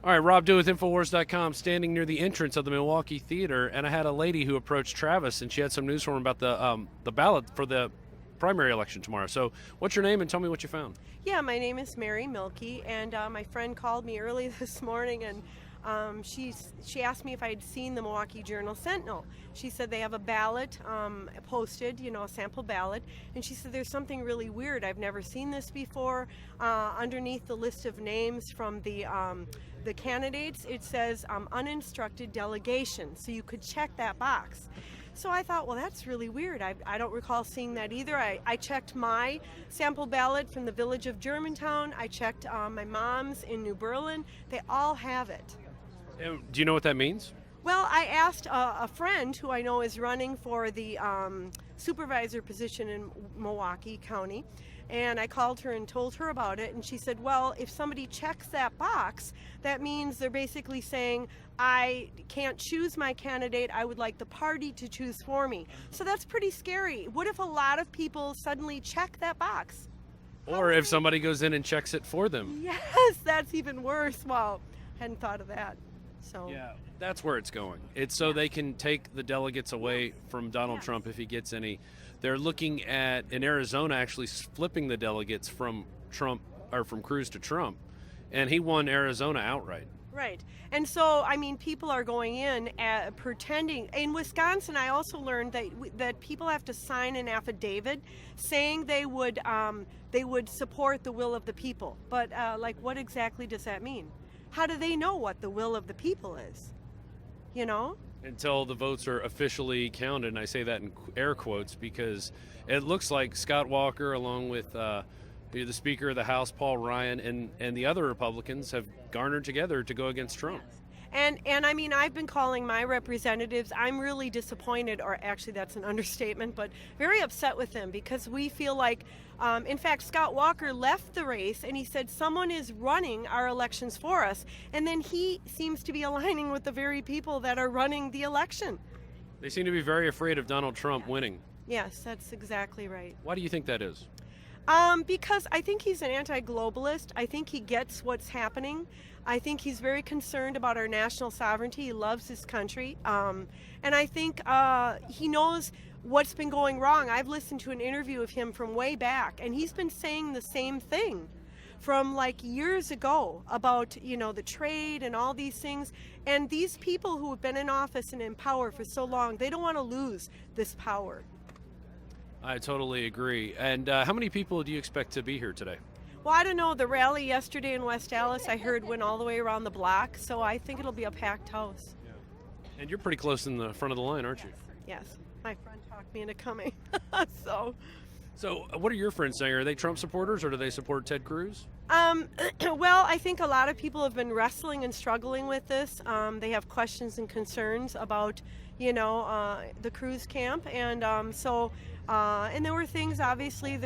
All right, Rob Dew with Infowars.com, standing near the entrance of the Milwaukee Theater, and I had a lady who approached Travis, and she had some news for him about the ballot for the primary election tomorrow. So, what's your name, and tell me what you found? Yeah, my name is Mary Milkey, and my friend called me early this morning, and she asked me if I had seen the Milwaukee Journal Sentinel. She said they have a ballot posted, a sample ballot, and she said there's something really weird. I've never seen this before. Underneath the list of names from the candidates, it says Uninstructed Delegation, so you could check that box. So I thought, well, that's really weird. I don't recall seeing that either. I checked my sample ballot from the village of Germantown. I checked my mom's in New Berlin. They all have it. And do you know what that means? Well, I asked a friend who I know is running for the supervisor position in Milwaukee County, and I called her and told her about it, and she said, well, if somebody checks that box, that means they're basically saying, I can't choose my candidate, I would like the party to choose for me. So that's pretty scary. What if a lot of people suddenly check that box? Or if somebody goes in and checks it for them? Yes, that's even worse. Wow, hadn't thought of that. So yeah, that's where it's going. It's so they can take the delegates away from Donald Trump if he gets any. They're looking at, in Arizona, actually flipping the delegates from Trump, or from Cruz to Trump, and he won Arizona outright. Right. And so, I mean, people are going in pretending. In Wisconsin, I also learned that people have to sign an affidavit saying they would support the will of the people. But what exactly does that mean? How do they know what the will of the people is? Until the votes are officially counted, and I say that in air quotes because it looks like Scott Walker, along with the Speaker of the House, Paul Ryan, and the other Republicans have garnered together to go against Trump. And I mean, I've been calling my representatives. I'm really disappointed, or actually that's an understatement, but very upset with them because we feel like, in fact, Scott Walker left the race and he said someone is running our elections for us. And then he seems to be aligning with the very people that are running the election. They seem to be very afraid of Donald Trump winning. Yes, that's exactly right. Why do you think that is? Because I think he's an anti-globalist. I think he gets what's happening. I think he's very concerned about our national sovereignty. He loves his country. And I think he knows what's been going wrong. I've listened to an interview of him from way back, and he's been saying the same thing from years ago about, the trade and all these things. And these people who have been in office and in power for so long, they don't want to lose this power. I totally agree. And how many people do you expect to be here today? Well, I don't know. The rally yesterday in West Allis, I heard, went all the way around the block, so I think it'll be a packed house. Yeah. And you're pretty close in the front of the line, aren't you? Yes. My friend talked me into coming. So what are your friends saying? Are they Trump supporters, or do they support Ted Cruz? Well, I think a lot of people have been wrestling and struggling with this. They have questions and concerns about, the Cruz camp, and and there were things, obviously,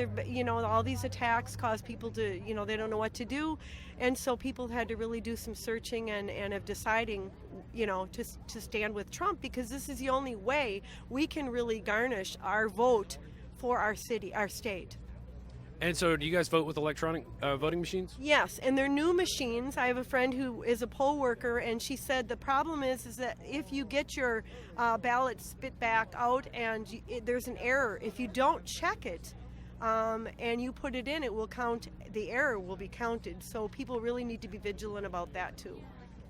all these attacks cause people to, they don't know what to do, and so people had to really do some searching and of deciding, to stand with Trump, because this is the only way we can really garnish our vote for our city, our state. And so do you guys vote with electronic voting machines? Yes, and they're new machines. I have a friend who is a poll worker, and she said the problem is that if you get your ballot spit back out and there's an error, if you don't check it and you put it in, it will count, the error will be counted. So people really need to be vigilant about that too.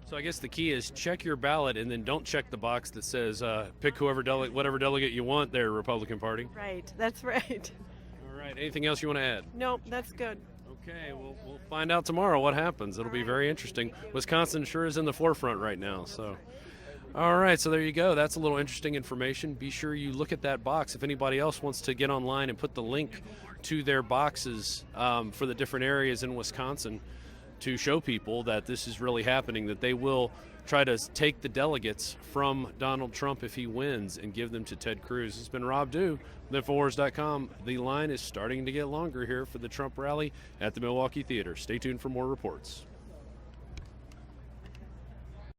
So I guess the key is check your ballot, and then don't check the box that says pick whatever delegate you want there, Republican Party. Right, that's right. All right, anything else you want to add? Nope, that's good. Okay, we'll find out tomorrow what happens. It'll be very interesting. Wisconsin sure is in the forefront right now. So, all right, so there you go. That's a little interesting information. Be sure you look at that box. If anybody else wants to get online and put the link to their boxes for the different areas in Wisconsin to show people that this is really happening, that they will try to take the delegates from Donald Trump if he wins and give them to Ted Cruz. It's been Rob Dew with Infowars.com. The line is starting to get longer here for the Trump rally at the Milwaukee Theater. Stay tuned for more reports.